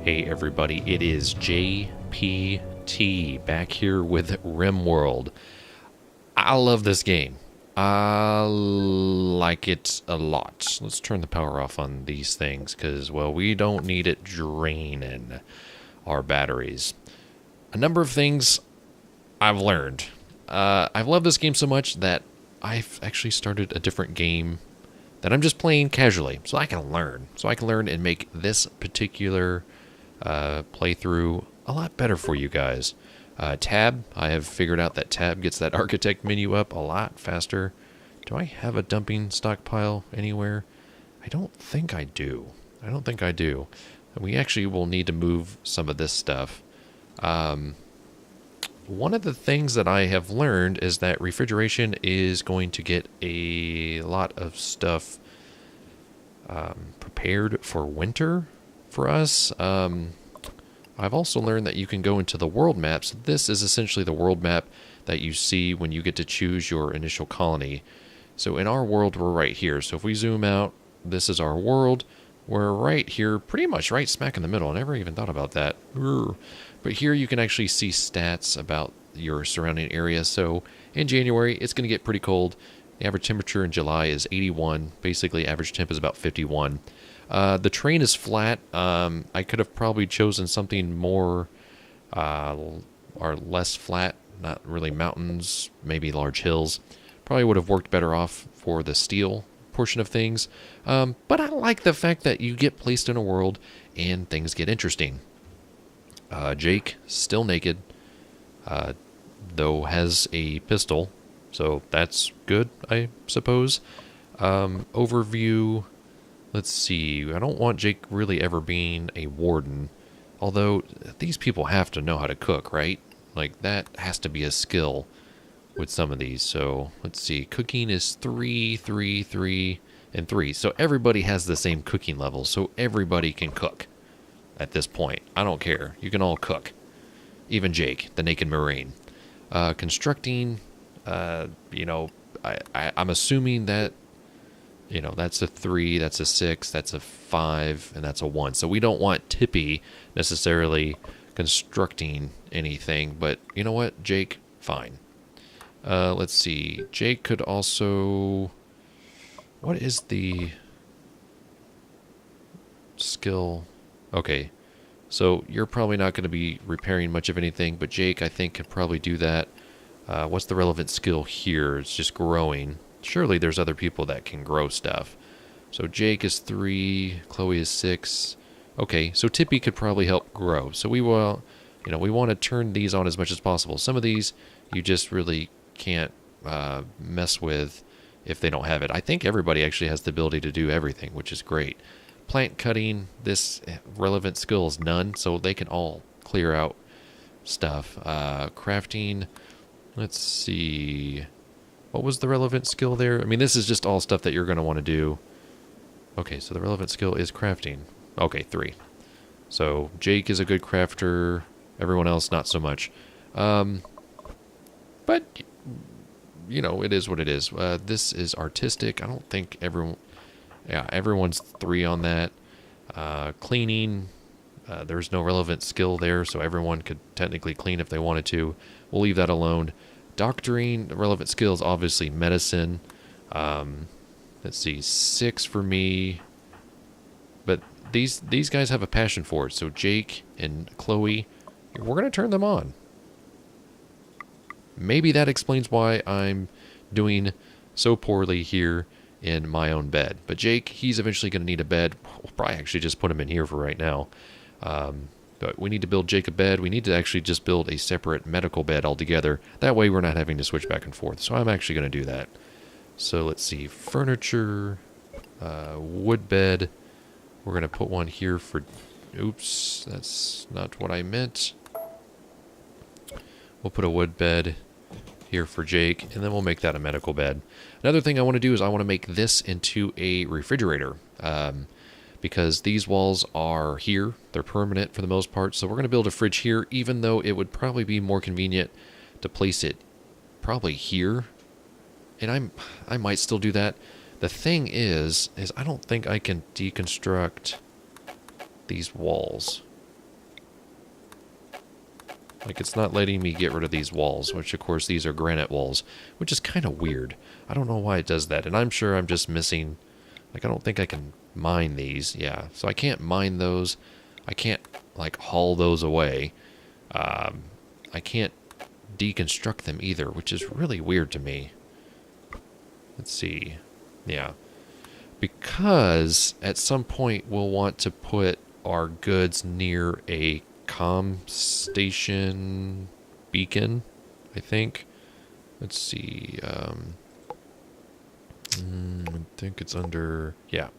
Hey everybody, it is JPT back here with Rimworld. I love this game. I like it a lot. Let's turn the power off on these things because, well, we don't need it draining our batteries. A number of things I've learned. I've loved this game so much that I've actually started a different game that I'm just playing casually so I can learn. So I can learn and make this particular playthrough a lot better for you guys. Tab, I have figured out that Tab gets that architect menu up a lot faster. Do I have a dumping stockpile anywhere? I don't think I do. We actually will need to move some of this stuff. One of the things that I have learned is that refrigeration is going to get a lot of stuff prepared for winter for us. I've also learned that you can go into the world map. So this is essentially the world map that you see when you get to choose your initial colony. So in our world, we're right here. So if we zoom out, this is our world. We're right here, pretty much right smack in the middle. I never even thought about that. But here you can actually see stats about your surrounding area. So in January, it's going to get pretty cold. The average temperature in July is 81. Basically, average temp is about 51. The terrain is flat. I could have probably chosen something more or less flat, not really mountains, maybe large hills. Probably would have worked better off for the steel portion of things. But I like the fact that you get placed in a world and things get interesting. Jake, still naked, though has a pistol, so that's good, I suppose. Overview. Let's see, I don't want Jake really ever being a warden, although these people have to know how to cook, right? Like, that has to be a skill with some of these. So, let's see, cooking is 3, 3, 3, and 3. So everybody has the same cooking level, so everybody can cook at this point. I don't care. You can all cook. Even Jake, the naked Marine. Constructing, I'm assuming that that's a 3, that's a 6, that's a 5, and that's a 1. So we don't want Tippy necessarily constructing anything, but you know what, Jake, fine. Let's see, Jake could also, what is the skill? Okay, so you're probably not going to be repairing much of anything, but Jake, I think, could probably do that. What's the relevant skill here? It's just growing. Surely there's other people that can grow stuff. So Jake is 3, Chloe is 6. Okay, so Tippy could probably help grow. So we will, we want to turn these on as much as possible. Some of these you just really can't mess with if they don't have it. I think everybody actually has the ability to do everything, which is great. Plant cutting, this relevant skill is none, so they can all clear out stuff. Crafting, let's see. What was the relevant skill there? I mean, this is just all stuff that you're going to want to do. Okay, so the relevant skill is crafting. Okay, 3. So Jake is a good crafter. Everyone else, not so much. But, it is what it is. This is artistic. I don't think everyone's 3 on that. Cleaning, there's no relevant skill there, so everyone could technically clean if they wanted to. We'll leave that alone. Doctoring, the relevant skills, obviously medicine. Let's see, 6 for me. But these guys have a passion for it. So Jake and Chloe, we're going to turn them on. Maybe that explains why I'm doing so poorly here in my own bed. But Jake, he's eventually going to need a bed. We'll probably actually just put him in here for right now. But we need to build Jake a bed. We need to actually just build a separate medical bed altogether. That way we're not having to switch back and forth. So I'm actually going to do that. So let's see. Furniture. Wood bed. We're going to put one here for... Oops. That's not what I meant. We'll put a wood bed here for Jake. And then we'll make that a medical bed. Another thing I want to do is I want to make this into a refrigerator. Because these walls are here. They're permanent for the most part. So we're going to build a fridge here, even though it would probably be more convenient to place it probably here. And I might still do that. The thing is I don't think I can deconstruct these walls. Like, it's not letting me get rid of these walls, which, of course, these are granite walls, which is kind of weird. I don't know why it does that, and I'm sure I'm just missing... Like, I don't think I can mine these. Yeah, so I can't mine those. I can't, like, haul those away. I can't deconstruct them either, which is really weird to me. Let's see. Yeah. Because at some point we'll want to put our goods near a comm station beacon, I think. Let's see. I think it's under... Yeah.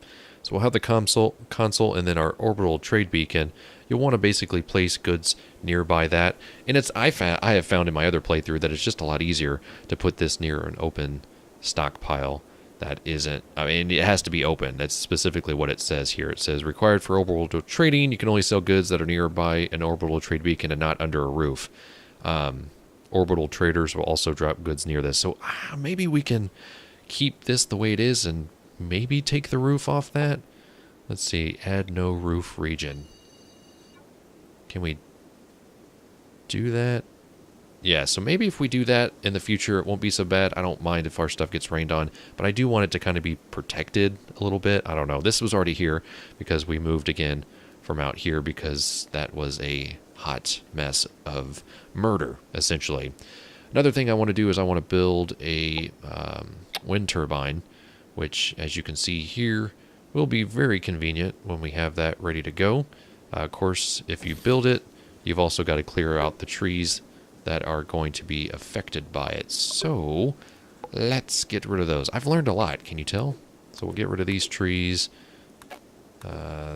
So we'll have the console and then our orbital trade beacon. You'll want to basically place goods nearby that. And it's I have found in my other playthrough that it's just a lot easier to put this near an open stockpile that isn't... I mean, it has to be open. That's specifically what it says here. It says, required for orbital trading, you can only sell goods that are nearby an orbital trade beacon and not under a roof. Orbital traders will also drop goods near this. So maybe we can keep this the way it is and maybe take the roof off that. Let's see, add no roof region. Can we do that? Yeah, so maybe if we do that in the future, it won't be so bad. I don't mind if our stuff gets rained on, but I do want it to kind of be protected a little bit. I don't know. This was already here because we moved again from out here because that was a hot mess of murder, essentially. Another thing I want to do is I want to build a wind turbine, which, as you can see here, will be very convenient when we have that ready to go. Of course, if you build it, you've also got to clear out the trees that are going to be affected by it. So, let's get rid of those. I've learned a lot, can you tell? So we'll get rid of these trees.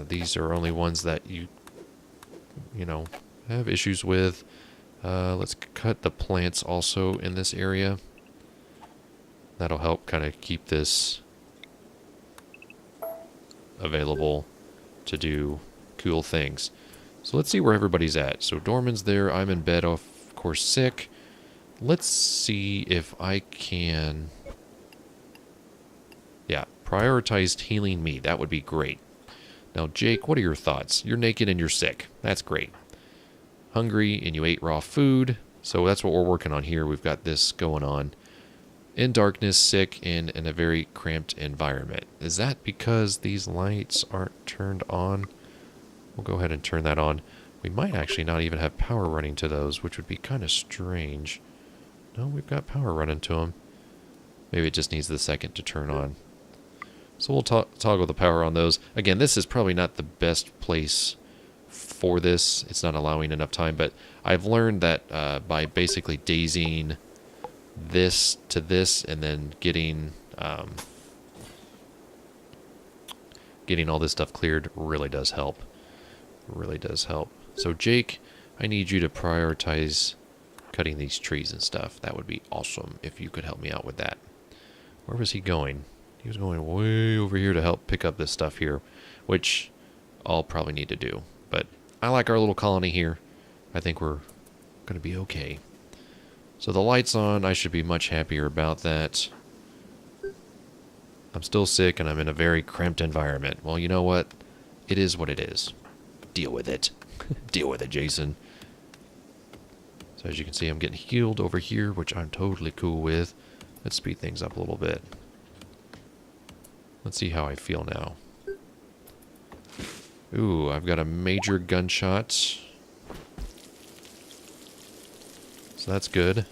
These are only ones that you know, have issues with. Let's cut the plants also in this area. That'll help kind of keep this available to do cool things. So let's see where everybody's at. So Dorman's there. I'm in bed, of course, sick. Let's see if I can... Yeah, prioritized healing me. That would be great. Now, Jake, what are your thoughts? You're naked and you're sick. That's great. Hungry and you ate raw food. So that's what we're working on here. We've got this going on. In darkness, sick, and in a very cramped environment. Is that because these lights aren't turned on? We'll go ahead and turn that on. We might actually not even have power running to those, which would be kind of strange. No, we've got power running to them. Maybe it just needs the second to turn on. So we'll toggle the power on those. Again, this is probably not the best place for this. It's not allowing enough time, but I've learned that by basically daising this to this and then getting all this stuff cleared really does help. Really does help. So Jake, I need you to prioritize cutting these trees and stuff. That would be awesome if you could help me out with that. Where was he going? He was going way over here to help pick up this stuff here, which I'll probably need to do. But I like our little colony here. I think we're going to be okay. So the light's on. I should be much happier about that. I'm still sick and I'm in a very cramped environment. Well, you know what? It is what it is. Deal with it. Deal with it, Jason. So as you can see, I'm getting healed over here, which I'm totally cool with. Let's speed things up a little bit. Let's see how I feel now. Ooh, I've got a major gunshot. So that's good.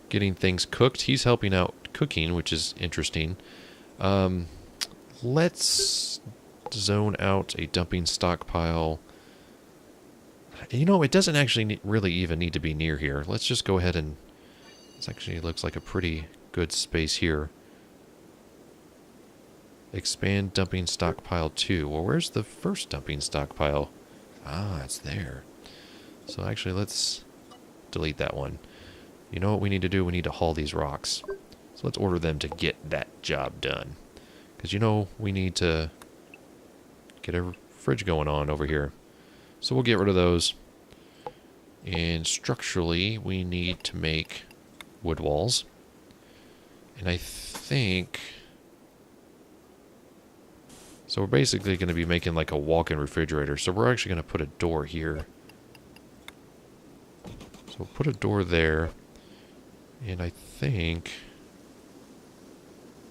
Getting things cooked. He's helping out cooking, which is interesting. Let's zone out a dumping stockpile. You know, it doesn't actually really even need to be near here. Let's just go ahead and... This actually looks like a pretty good space here. Expand dumping stockpile 2. Well, where's the first dumping stockpile? Ah, it's there. So actually, let's delete that one. You know what we need to do? We need to haul these rocks. So let's order them to get that job done. Because, you know, we need to get a fridge going on over here. So we'll get rid of those. And structurally, we need to make wood walls. And I think... So we're basically going to be making like a walk-in refrigerator. So we're actually going to put a door here. So we'll put a door there. And I think...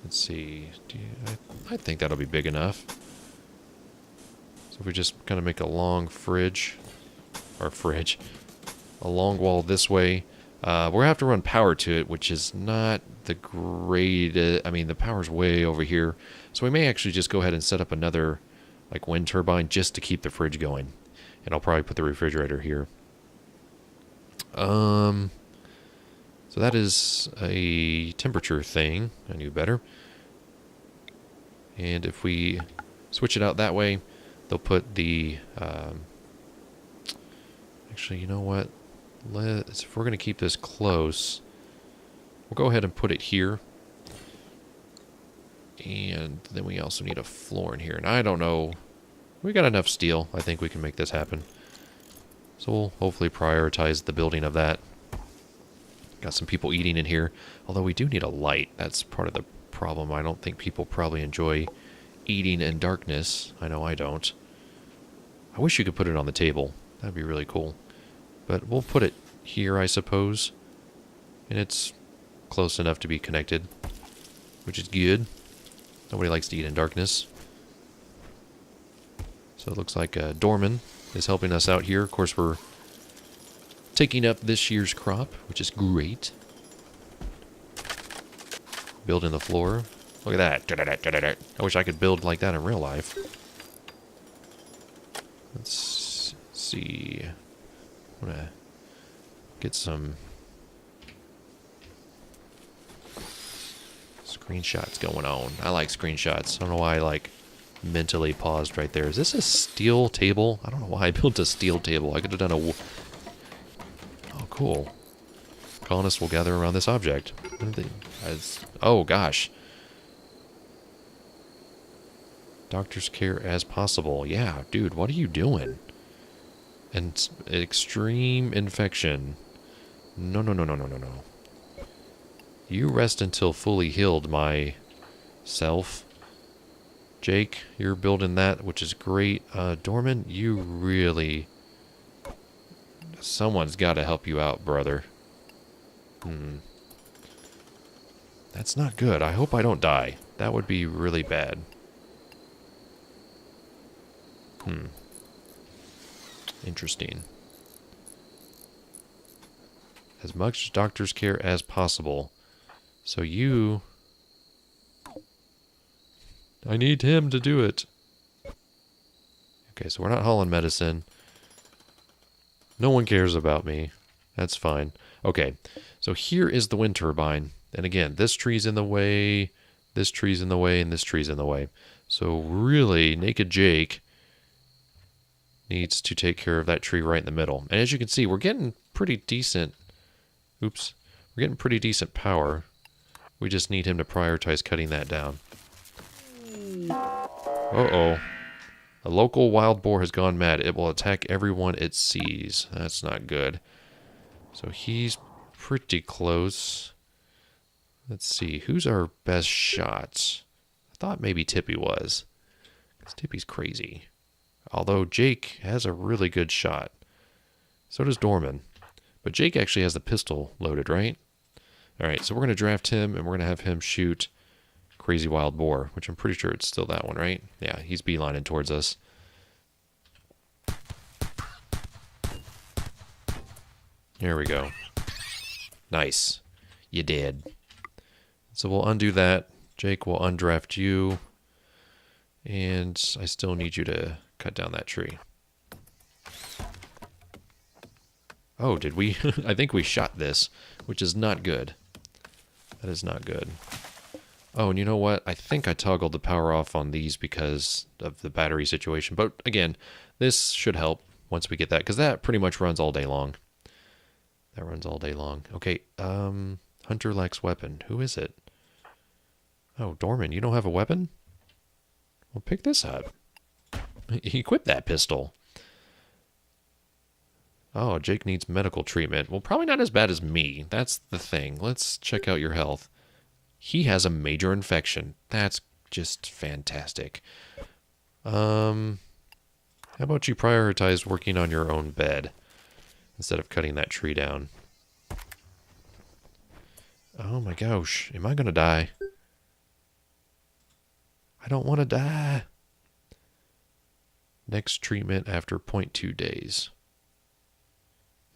Let's see. I think that'll be big enough. So if we just kind of make a long fridge. Or fridge. A long wall this way. We're going to have to run power to it, which is not the greatest... I mean, the power's way over here. So we may actually just go ahead and set up another like wind turbine just to keep the fridge going. And I'll probably put the refrigerator here. So that is a temperature thing. I knew better. And if we switch it out that way, they'll put the... actually, you know what? If we're going to keep this close, we'll go ahead and put it here. And then we also need a floor in here. And I don't know. We got enough steel. I think we can make this happen. So we'll hopefully prioritize the building of that. Got some people eating in here. Although we do need a light. That's part of the problem. I don't think people probably enjoy eating in darkness. I know I don't. I wish you could put it on the table. That'd be really cool. But we'll put it here, I suppose. And it's close enough to be connected, which is good. Nobody likes to eat in darkness. So it looks like Dorman is helping us out here. Of course, we're taking up this year's crop, which is great. Building the floor. Look at that. I wish I could build like that in real life. Let's see. I'm gonna get some screenshots going on. I like screenshots. I don't know why I like mentally paused right there. Is this a steel table? I don't know why I built a steel table. I could have done a... Oh, cool. Colonists will gather around this object. Oh, gosh. Doctor's care as possible. Yeah, dude, what are you doing? And extreme infection. No. You rest until fully healed, my self. Jake, you're building that, which is great. Dorman, you really... Someone's got to help you out, brother. That's not good. I hope I don't die. That would be really bad. Interesting. As much doctor's care as possible. So you... I need him to do it. Okay, so we're not hauling medicine. No one cares about me. That's fine. Okay, so here is the wind turbine. And again, this tree's in the way, this tree's in the way, and this tree's in the way. So really, Naked Jake needs to take care of that tree right in the middle. And as you can see, we're getting pretty decent... Oops. We're getting pretty decent power. We just need him to prioritize cutting that down. Uh-oh. A local wild boar has gone mad. It will attack everyone it sees. That's not good. So he's pretty close. Let's see. Who's our best shot? I thought maybe Tippy was. Because Tippy's crazy. Although Jake has a really good shot. So does Dorman. But Jake actually has the pistol loaded, right? Alright, so we're going to draft him, and we're going to have him shoot Crazy Wild Boar, which I'm pretty sure it's still that one, right? Yeah, he's beelining towards us. There we go. Nice. You did. So we'll undo that. Jake will undraft you. And I still need you to cut down that tree. Oh, did we? I think we shot this, which is not good. That is not good. Oh, and you know what? I think I toggled the power off on these because of the battery situation. But again, this should help once we get that, because that pretty much runs all day long. That runs all day long. Okay, Hunter lacks weapon. Who is it? Oh, Dorman, you don't have a weapon? Well, pick this up. Equip that pistol. Oh, Jake needs medical treatment. Well, probably not as bad as me. That's the thing. Let's check out your health. He has a major infection. That's just fantastic. How about you prioritize working on your own bed? instead of cutting that tree down. Oh my gosh, am I gonna die? I don't want to die. Next treatment after 0.2 days.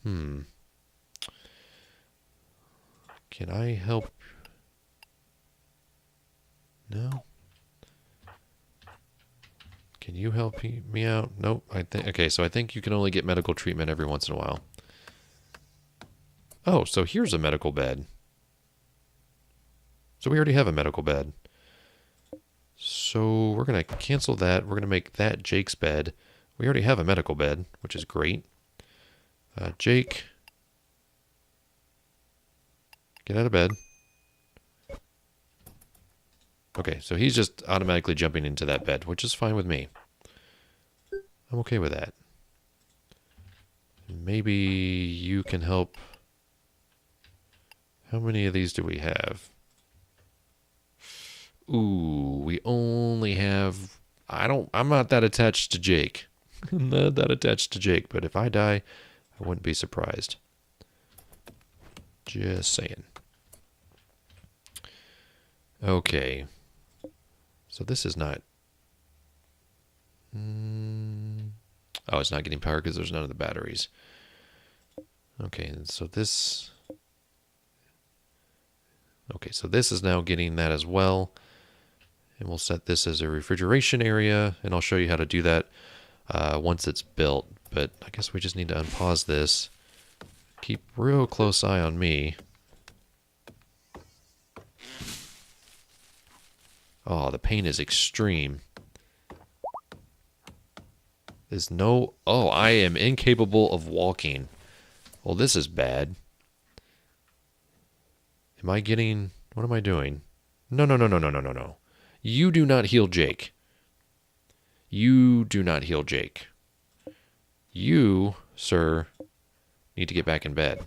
Can I help? No. Can you help me out? Nope. Okay, so I think you can only get medical treatment every once in a while. Oh, so here's a medical bed. So we already have a medical bed. So we're going to cancel that. We're going to make that Jake's bed. We already have a medical bed, which is great. Jake, get out of bed. Okay, so he's just automatically jumping into that bed, which is fine with me. I'm okay with that. Maybe you can help. How many of these do we have? Ooh, we only have... I'm not that attached to Jake. I'm not that attached to Jake, but if I die, I wouldn't be surprised. Just saying. Okay. So this is not... Oh, it's not getting power because there's none of the batteries. Okay, and so this... Okay, so this is now getting that as well. And we'll set this as a refrigeration area, and I'll show you how to do that once it's built. But I guess we just need to unpause this. Keep real close eye on me. Oh, the pain is extreme. There's no... Oh, I am incapable of walking. Well, this is bad. Am I getting... What am I doing? No, no, no, no, no, no, no, no. You do not heal Jake. You do not heal Jake. You, sir, need to get back in bed.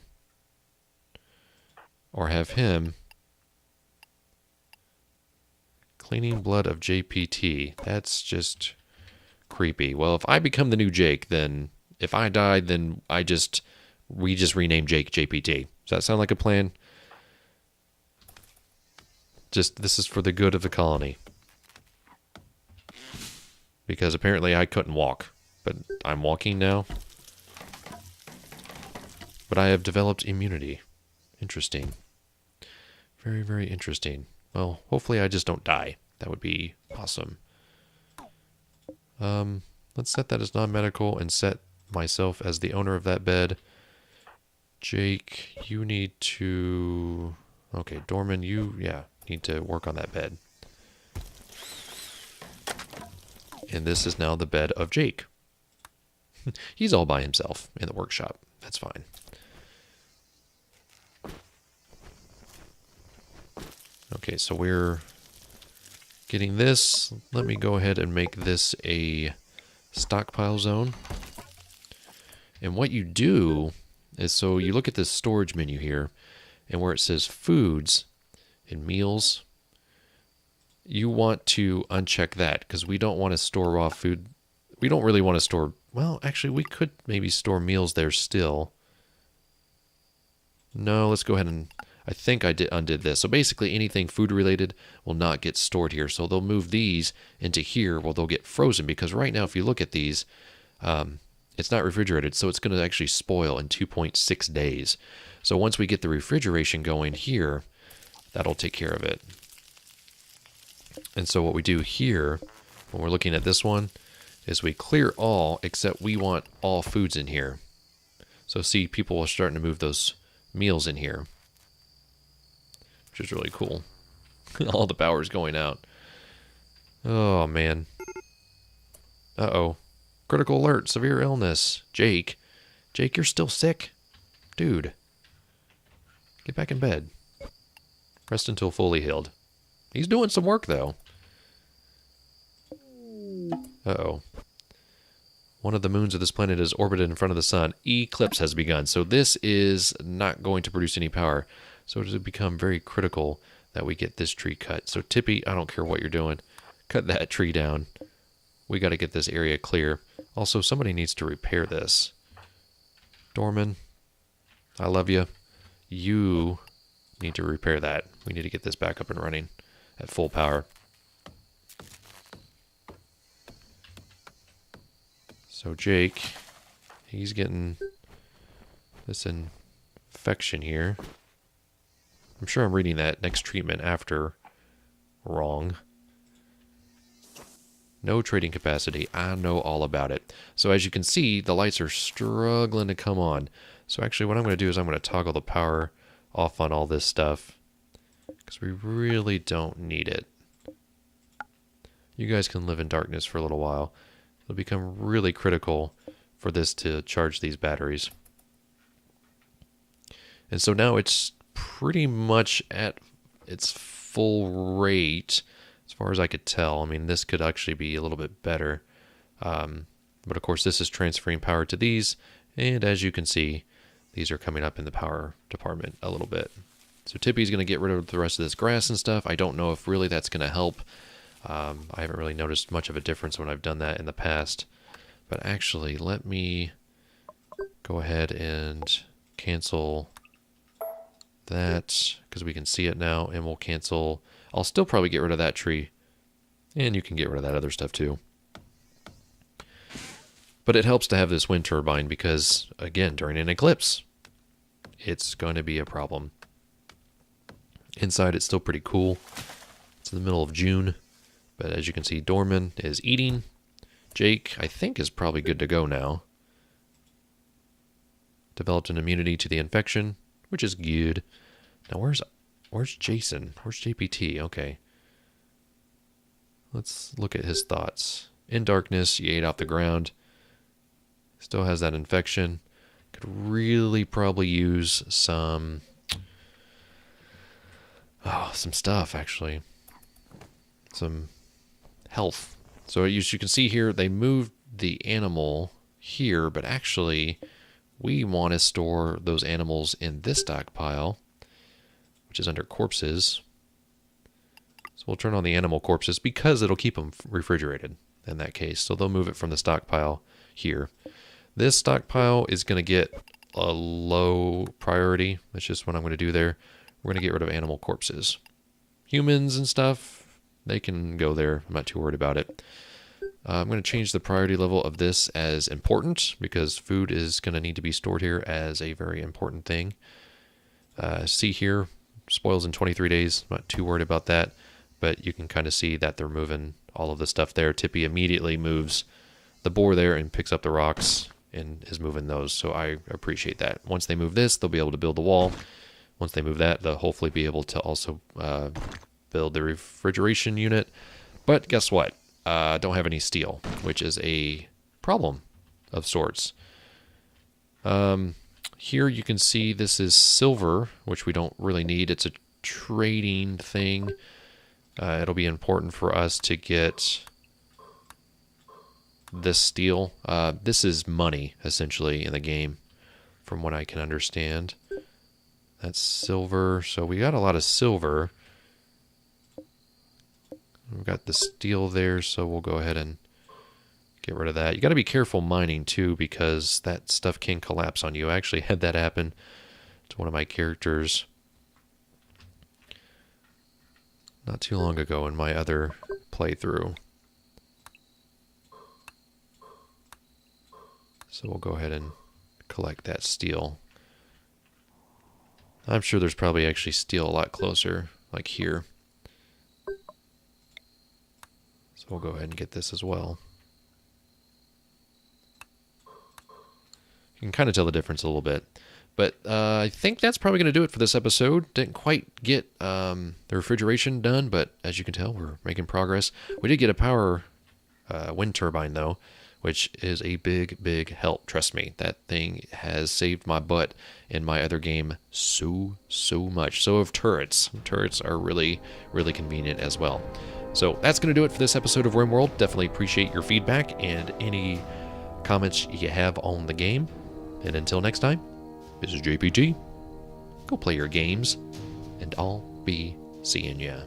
Or have him... Cleaning blood of JPT. That's just creepy. Well, if I become the new Jake, then if I die, then we just rename Jake JPT. Does that sound like a plan? This is for the good of the colony. Because apparently I couldn't walk, but I'm walking now. But I have developed immunity. Interesting. Very, very interesting. Well, hopefully I just don't die. That would be awesome. Let's set that as non-medical and set myself as the owner of that bed. Jake, you need to... Okay, Dorman, you, need to work on that bed. And this is now the bed of Jake. He's all by himself in the workshop. That's fine. Okay, so we're getting this. Let me go ahead and make this a stockpile zone. And what you do is, so you look at this storage menu here, and where it says foods and meals, you want to uncheck that because we don't want to store raw food. We don't really want to store, well, actually we could maybe store meals there still. No, let's go ahead and, I think I undid this. So basically anything food related will not get stored here. So they'll move these into here. Well, they'll get frozen because right now if you look at these, it's not refrigerated. So it's going to actually spoil in 2.6 days. So once we get the refrigeration going here, that'll take care of it. And so what we do here, when we're looking at this one, is we clear all, except we want all foods in here. So see, people are starting to move those meals in here, which is really cool. All the power's going out. Oh, man. Uh-oh. Critical alert, severe illness. Jake, you're still sick? Dude. Get back in bed. Rest until fully healed. He's doing some work, though. Uh-oh. One of the moons of this planet is orbited in front of the sun. Eclipse has begun. So this is not going to produce any power. So it has become very critical that we get this tree cut. So Tippy, I don't care what you're doing. Cut that tree down. We got to get this area clear. Also, somebody needs to repair this. Dorman, I love you. You need to repair that. We need to get this back up and running at full power. So Jake, he's getting this infection here. I'm sure I'm reading that next treatment after wrong. No trading capacity. I know all about it. So as you can see, the lights are struggling to come on. So actually what I'm going to do is I'm going to toggle the power off on all this stuff, because we really don't need it. You guys can live in darkness for a little while. It'll become really critical for this to charge these batteries. And so now it's pretty much at its full rate, as far as I could tell. I mean, this could actually be a little bit better. But of course, this is transferring power to these. And as you can see, these are coming up in the power department a little bit. So Tippy's going to get rid of the rest of this grass and stuff. I don't know if really that's going to help. I haven't really noticed much of a difference when I've done that in the past. But actually, let me go ahead and cancel that, because we can see it now, and we'll cancel. I'll still probably get rid of that tree, and you can get rid of that other stuff too. But it helps to have this wind turbine because, again, during an eclipse, it's going to be a problem. Inside, it's still pretty cool. It's in the middle of June, but as you can see, Dorman is eating. Jake, I think, is probably good to go now. Developed an immunity to the infection, which is good. Now, where's Jason? Where's JPT? Okay. Let's look at his thoughts. In darkness, he ate off the ground. Still has that infection. Could really probably use some stuff, actually. Some health. So as you can see here, they moved the animal here, but actually we want to store those animals in this stockpile, which is under corpses. So we'll turn on the animal corpses because it'll keep them refrigerated in that case. So they'll move it from the stockpile here. This stockpile is going to get a low priority. That's just what I'm going to do there. We're going to get rid of animal corpses. Humans and stuff, they can go there. I'm not too worried about it. I'm going to change the priority level of this as important, because food is going to need to be stored here as a very important thing. See here, spoils in 23 days. I'm not too worried about that, but you can kind of see that they're moving all of the stuff there. Tippy immediately moves the boar there and picks up the rocks and is moving those, so I appreciate that. Once they move this, they'll be able to build the wall. Once they move that, they'll hopefully be able to also build the refrigeration unit. But guess what? Don't have any steel, which is a problem of sorts. Here you can see this is silver, which we don't really need. It's a trading thing. It'll be important for us to get this steel. This is money, essentially, in the game, from what I can understand. That's silver, so we got a lot of silver. We've got the steel there, so we'll go ahead and get rid of that. You got to be careful mining, too, because that stuff can collapse on you. I actually had that happen to one of my characters not too long ago in my other playthrough. So we'll go ahead and collect that steel. I'm sure there's probably actually steel a lot closer, like here. So we'll go ahead and get this as well. You can kind of tell the difference a little bit. But I think that's probably going to do it for this episode. Didn't quite get the refrigeration done, but as you can tell, we're making progress. We did get a power wind turbine, though, which is a big, big help. Trust me, that thing has saved my butt in my other game so much. So have turrets. Turrets are really, really convenient as well. So that's going to do it for this episode of Rimworld. Definitely appreciate your feedback and any comments you have on the game. And until next time, this is JPT. Go play your games, and I'll be seeing ya.